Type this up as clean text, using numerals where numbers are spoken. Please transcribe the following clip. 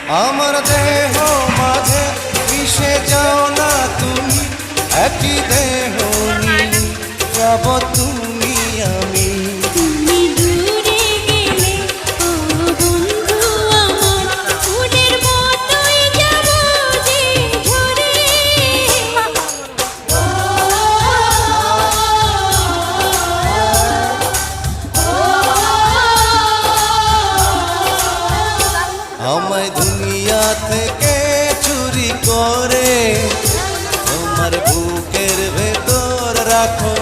আমার দেহ মাঝে মিশে যাও না তুমি, একই দেহ নিয়ে যাব তুমি আমি। তুমি দূরে গেলে ও বন্ধু আমার, ফুলের মতোই যাব যে ঝরে। আমায় দুনিয়া থেকে চুরি করে তোমার বুকের ভেতর রাখো